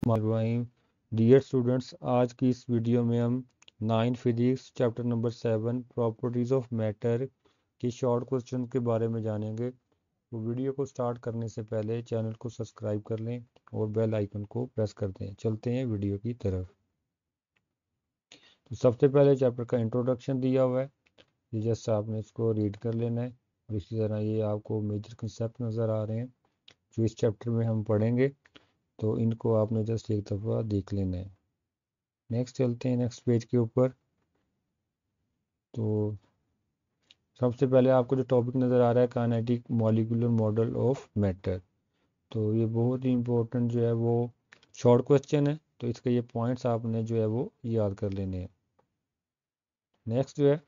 मालवाई dear students, आज की इस वीडियो में हम 9 physics chapter number 7 properties of matter के शॉर्ट क्वेश्चन के बारे में जानेंगे। तो वीडियो को स्टार्ट करने से पहले चैनल को सब्सक्राइब कर लें और बेल आइकन को प्रेस कर दें। चलते हैं वीडियो की तरफ। तो सबसे पहले चैप्टर का इंट्रोडक्शन दिया हुआ है, ये जस्ट आपने इसको रीड कर लेना है। और इसी तरह ये आपको मेजर कंसेप्ट नज़र आ रहे हैं जो इस चैप्टर में हम पढ़ेंगे, तो इनको आपने जस्ट एक दफ़ा देख लेना है। नेक्स्ट चलते हैं नेक्स्ट पेज के ऊपर। तो सबसे पहले आपको जो टॉपिक नज़र आ रहा है, kinetic molecular model of matter, तो ये बहुत ही इंपॉर्टेंट जो है वो शॉर्ट क्वेश्चन है। तो इसके ये पॉइंट्स आपने जो है वो याद कर लेने हैं। नेक्स्ट जो है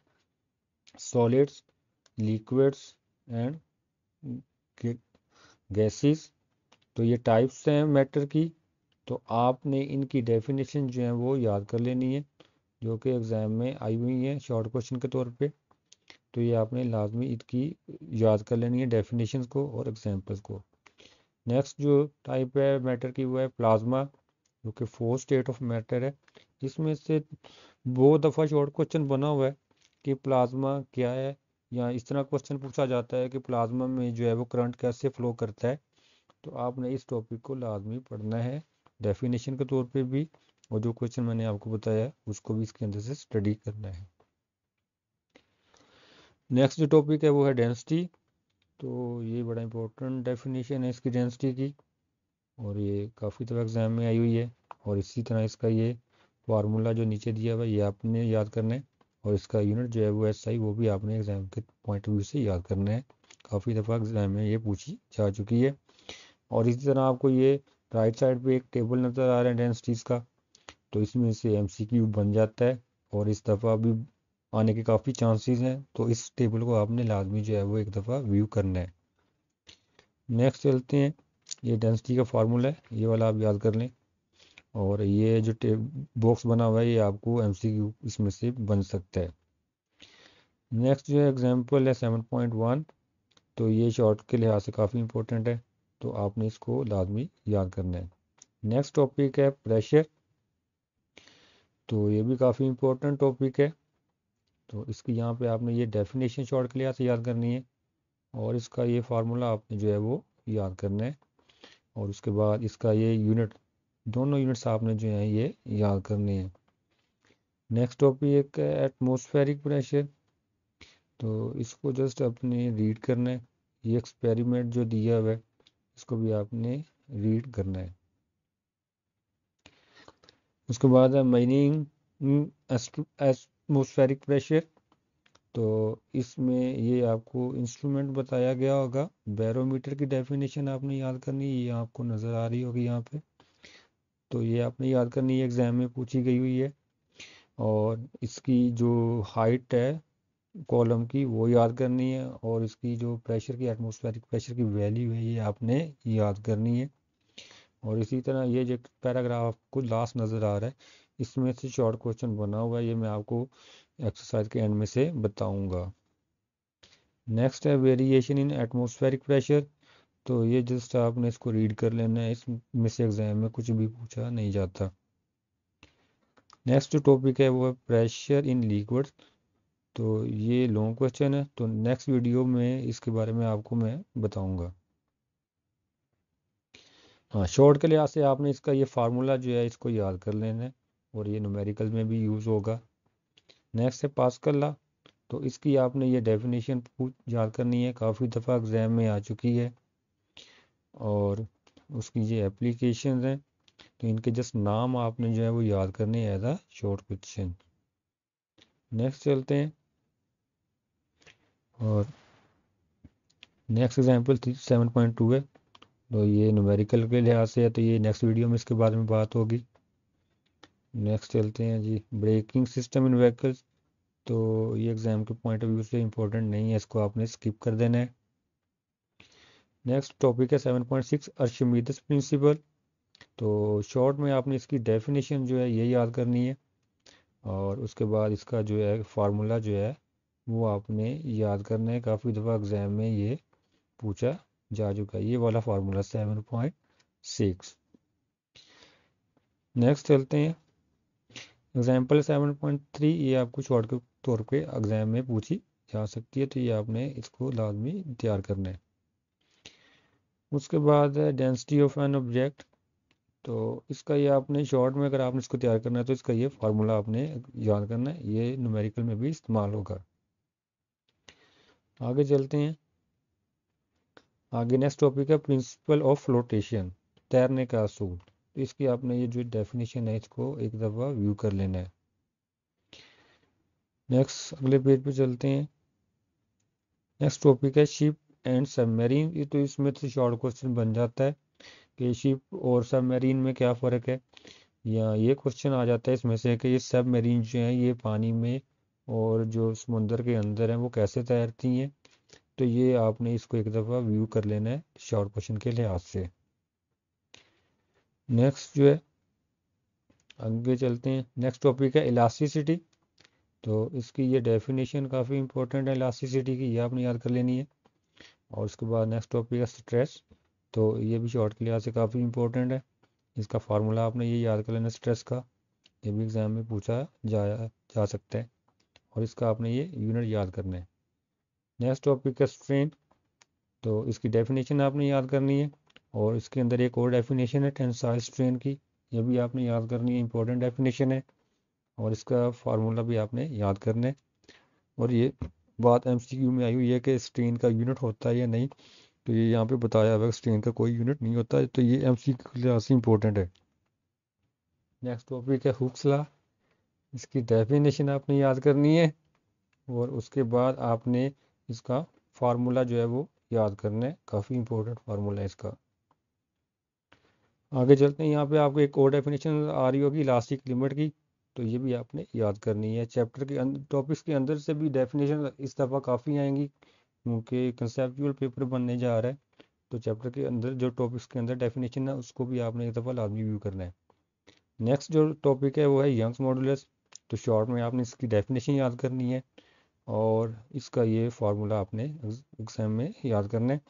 सॉलिड्स, लिक्विड्स एंड गैसेस, तो ये टाइप्स हैं मैटर की। तो आपने इनकी डेफिनेशन जो है वो याद कर लेनी है, जो कि एग्ज़ाम में आई हुई है शॉर्ट क्वेश्चन के तौर पे। तो ये आपने लाजमी इसकी याद कर लेनी है, डेफिनेशंस को और एग्जांपल्स को। नेक्स्ट जो टाइप है मैटर की वो है प्लाज्मा, जो कि फोर्थ स्टेट ऑफ मैटर है। इसमें से बहुत दफ़ा शॉर्ट क्वेश्चन बना हुआ है कि प्लाज्मा क्या है, या इस तरह क्वेश्चन पूछा जाता है कि प्लाज्मा में जो है वो करंट कैसे फ्लो करता है। तो आपने इस टॉपिक को लाजमी पढ़ना है डेफिनेशन के तौर पे भी, और जो क्वेश्चन मैंने आपको बताया उसको भी इसके अंदर से स्टडी करना है। नेक्स्ट जो टॉपिक है वो है डेंसिटी। तो ये बड़ा इंपॉर्टेंट डेफिनेशन है इसकी डेंसिटी की, और ये काफ़ी दफ़ा एग्ज़ाम में आई हुई है। और इसी तरह इसका ये फार्मूला जो नीचे दिया हुआ है ये आपने याद करना है, और इसका यूनिट जो है वो SI, वो भी आपने एग्ज़ाम के पॉइंट ऑफ व्यू से याद करना है। काफ़ी दफ़ा एग्ज़ाम में ये पूछी जा चुकी है। और इसी तरह आपको ये राइट साइड पे एक टेबल नज़र आ रहा है डेंसिटीज़ का, तो इसमें से MCQ बन जाता है, और इस दफ़ा भी आने के काफ़ी चांसेस हैं। तो इस टेबल को आपने लाजमी जो है वो एक दफ़ा व्यू करना है। नेक्स्ट चलते हैं, ये डेंसिटी का फार्मूला है, ये वाला आप याद कर लें। और ये जो बॉक्स बना हुआ है ये आपको MCQ इसमें से बन सकता है। नेक्स्ट जो एग्जांपल है 7.1, तो ये शॉर्ट के लिहाज से काफ़ी इंपॉर्टेंट है, तो आपने इसको लाजमी याद करना है। नेक्स्ट टॉपिक है प्रेशर, तो ये भी काफ़ी इंपॉर्टेंट टॉपिक है। तो इसकी यहाँ पे आपने ये डेफिनेशन शॉर्ट के लिहाज से याद करनी है, और इसका ये फार्मूला आपने जो है वो याद करना है। और उसके बाद इसका ये यूनिट, दोनों यूनिट्स आपने जो है ये याद करने हैं। नेक्स्ट टॉपिक है एटमॉस्फेरिक प्रेशर, तो इसको जस्ट अपने रीड करना है। ये एक्सपेरिमेंट जो दिया हुआ है इसको भी आपने रीड करना है। उसके बाद है मीनिंग एटमॉस्फेरिक प्रेशर, तो इसमें ये आपको इंस्ट्रूमेंट बताया गया होगा। बैरोमीटर की डेफिनेशन आपने याद करनी है, ये आपको नज़र आ रही होगी यहाँ पे। तो ये आपने याद करनी है, एग्ज़ाम में पूछी गई हुई है। और इसकी जो हाइट है कॉलम की वो याद करनी है, और इसकी जो प्रेशर की, एटमॉस्फेरिक प्रेशर की वैल्यू है ये आपने याद करनी है। और इसी तरह ये जो पैराग्राफ आपको लास्ट नज़र आ रहा है इसमें से शॉर्ट क्वेश्चन बना हुआ है, ये मैं आपको एक्सरसाइज के एंड में से बताऊंगा। नेक्स्ट है वेरिएशन इन एटमॉस्फेरिक प्रेशर, तो ये जस्ट आपने इसको रीड कर लेना है, इसमें से एग्जाम में कुछ भी पूछा नहीं जाता। नेक्स्ट जो टॉपिक है वो है प्रेशर इन लिक्विड्स, तो ये लॉन्ग क्वेश्चन है, तो नेक्स्ट वीडियो में इसके बारे में आपको मैं बताऊंगा। हाँ, शॉर्ट के लिहाज से आपने इसका ये फार्मूला जो है इसको याद कर लेना है, और ये न्यूमेरिकल में भी यूज़ होगा। नेक्स्ट है पास्कल लॉ, तो इसकी आपने ये डेफिनेशन याद करनी है, काफ़ी दफ़ा एग्जाम में आ चुकी है। और उसकी ये एप्लीकेशन हैं, तो इनके जस्ट नाम आपने जो है वो याद करने हैं as a short question. Next चलते हैं, और नेक्स्ट एग्जाम्पल 7.2 है, तो ये न्यूमेरिकल के लिहाज से है, तो ये नेक्स्ट वीडियो में इसके बारे में बात होगी। नेक्स्ट चलते हैं जी, ब्रेकिंग सिस्टम इन व्हीकल्स, तो ये एग्जाम के पॉइंट ऑफ व्यू से इंपॉर्टेंट नहीं है, इसको आपने स्किप कर देना है। नेक्स्ट टॉपिक है 7.6 अर्शिमीदस प्रिंसिपल, तो शॉर्ट में आपने इसकी डेफिनेशन जो है ये याद करनी है, और उसके बाद इसका जो है फार्मूला जो है वो आपने याद करना है। काफ़ी दफ़ा एग्जाम में ये पूछा जा चुका है, ये वाला फार्मूला 7.6। नेक्स्ट चलते हैं एग्जाम्पल 7.3। ये आपको शॉर्ट के तौर पे एग्जाम में पूछी जा सकती है, तो ये आपने इसको लाजमी तैयार करना है। उसके बाद है डेंसिटी ऑफ एन ऑब्जेक्ट। तो इसका ये आपने शॉर्ट में अगर आपने इसको तैयार करना है तो इसका ये फार्मूला आपने याद करना है, ये न्यूमेरिकल में भी इस्तेमाल होगा। आगे चलते हैं। आगे नेक्स्ट टॉपिक है प्रिंसिपल ऑफ फ्लोटेशन, तैरने का असूल। तो इसकी आपने ये जो डेफिनेशन है इसको एक दफ़ा व्यू कर लेना है। नेक्स्ट अगले पेज पे चलते हैं। नेक्स्ट टॉपिक है शिप एंड सबमरीन। ये तो इसमें से शॉर्ट क्वेश्चन बन जाता है कि शिप और सबमरीन में क्या फ़र्क है, या ये क्वेश्चन आ जाता है इसमें से कि ये सबमरीन जो हैं ये पानी में और जो समुंदर के अंदर हैं वो कैसे तैरती हैं। तो ये आपने इसको एक दफ़ा व्यू कर लेना है शॉर्ट क्वेश्चन के लिहाज से। नेक्स्ट जो है आगे चलते हैं। नेक्स्ट टॉपिक है इलास्टिसिटी। तो इसकी ये डेफिनेशन काफ़ी इंपॉर्टेंट है इलास्टिसिटी की, ये आपने याद कर लेनी है। और उसके बाद नेक्स्ट टॉपिक है स्ट्रेस। तो ये भी शॉर्ट के लिहाज से काफ़ी इंपॉर्टेंट है, इसका फार्मूला आपने ये याद कर लेना स्ट्रेस का, ये भी एग्ज़ाम में पूछा जा सकता है। और इसका आपने ये यूनिट याद करना है। नेक्स्ट टॉपिक है स्ट्रेन। तो इसकी डेफिनेशन आपने याद करनी है, और इसके अंदर एक और डेफिनेशन है टेंसाइल स्ट्रेन की, ये भी आपने याद करनी है, इंपॉर्टेंट डेफिनेशन है। और इसका फार्मूला भी आपने याद करना है। और ये बात एमसीक्यू में आई हुई है कि स्ट्रेन का यूनिट होता है या नहीं, तो ये यहाँ पे बताया हुआ है स्ट्रेन का कोई यूनिट नहीं होता है, तो ये एमसीक्यू के लिहाज से इंपॉर्टेंट है। नेक्स्ट टॉपिक है हुक्स लॉ। इसकी डेफिनेशन आपने याद करनी है, और उसके बाद आपने इसका फार्मूला जो है वो याद करना है, काफ़ी इंपॉर्टेंट फार्मूला है इसका। आगे चलते हैं। यहाँ पे आपको एक और डेफिनेशन आ रही होगी इलास्टिक लिमिट की, तो ये भी आपने याद करनी है। चैप्टर के अंदर टॉपिक्स के अंदर से भी डेफिनेशन इस दफ़ा काफ़ी आएंगी, क्योंकि कंसेप्चुअल पेपर बनने जा रहा है। तो चैप्टर के अंदर जो टॉपिक्स के अंदर डेफिनेशन है उसको भी आपने एक दफ़ा लाजमी व्यू करना है। नेक्स्ट जो टॉपिक है वो है यंग्स मॉडुलस। तो शॉर्ट में आपने इसकी डेफिनेशन याद करनी है, और इसका ये फार्मूला आपने एग्जाम में याद करना है।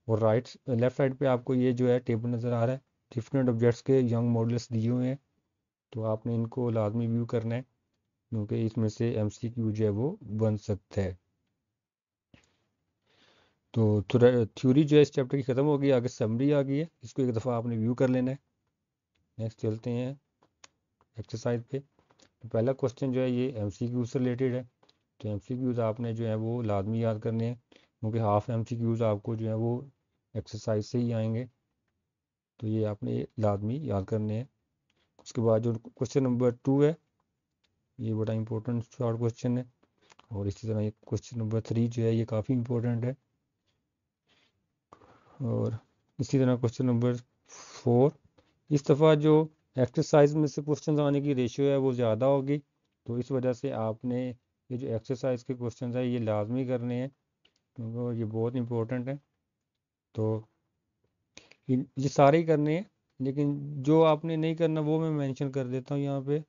और लेफ्ट साइड पे आपको ये जो है टेबल नज़र आ रहा है, डिफरेंट ऑब्जेक्ट्स के यंग मॉडल्स दिए हुए हैं, तो आपने इनको लाजमी व्यू करना है, क्योंकि इसमें से एमसीक्यू जो है वो बन सकता है। तो थ्योरी जो है इस चैप्टर की ख़त्म हो गई, आगे समरी आ गई है, इसको एक दफ़ा आपने व्यू कर लेना है। नेक्स्ट चलते हैं एक्सरसाइज पे। तो पहला क्वेश्चन जो है ये एमसीक्यू से रिलेटेड है। तो एमसीक्यूज़ आपने जो है वो लाजमी याद करने हैं, क्योंकि हाफ एमसीक्यूज़ आपको जो है वो एक्सरसाइज से ही आएंगे, तो ये आपने लाजमी याद करने हैं। उसके बाद जो क्वेश्चन नंबर 2 है, ये बड़ा इंपॉर्टेंट शॉर्ट क्वेश्चन है। और इसी तरह ये क्वेश्चन नंबर 3 जो है ये काफ़ी इंपॉर्टेंट है। और इसी तरह क्वेश्चन नंबर 4। इस दफ़ा जो एक्सरसाइज में से क्वेश्चन आने की रेशियो है वो ज़्यादा होगी, तो इस वजह से आपने ये जो एक्सरसाइज के क्वेश्चन है ये लाजमी करने हैं, क्योंकि ये बहुत इंपॉर्टेंट है। तो ये सारे ही करने हैं, लेकिन जो आपने नहीं करना वो मैं मेंशन कर देता हूँ यहाँ पे।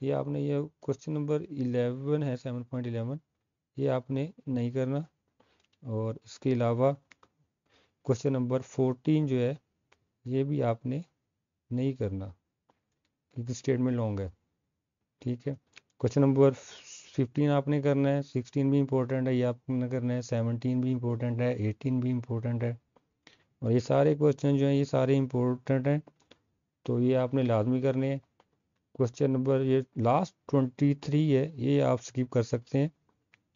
ये आपने ये क्वेश्चन नंबर 11 है 7.11, ये आपने नहीं करना। और इसके अलावा क्वेश्चन नंबर 14 जो है ये भी आपने नहीं करना, क्योंकि स्टेटमेंट लॉन्ग है। ठीक है। क्वेश्चन नंबर 15 आपने करना है, 16 भी इंपॉर्टेंट है, ये आपने करना है, 17 भी इंपॉर्टेंट है, 18 भी इंपॉर्टेंट है। और ये सारे क्वेश्चन जो हैं ये सारे इंपॉर्टेंट हैं, तो ये आपने लाजमी करने हैं। क्वेश्चन नंबर ये लास्ट 23 है, ये आप स्किप कर सकते हैं,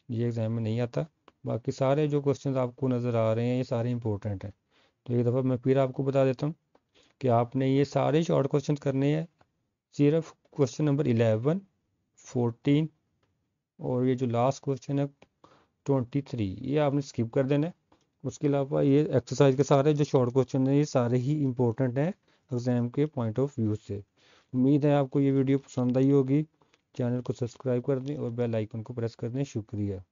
ये एग्जाम में नहीं आता। बाकी सारे जो क्वेश्चन आपको नज़र आ रहे हैं ये सारे इंपॉर्टेंट हैं। तो एक दफ़ा मैं फिर आपको बता देता हूँ कि आपने ये सारे शॉर्ट क्वेश्चन करने हैं, सिर्फ क्वेश्चन नंबर 11, 14 और ये जो लास्ट क्वेश्चन है 23, ये आपने स्किप कर देना है। उसके अलावा ये एक्सरसाइज के सारे जो शॉर्ट क्वेश्चन हैं ये सारे ही इंपॉर्टेंट हैं एग्ज़ाम के पॉइंट ऑफ व्यू से। उम्मीद है आपको ये वीडियो पसंद आई होगी। चैनल को सब्सक्राइब कर दें और बेल आइकन को प्रेस कर दें। शुक्रिया।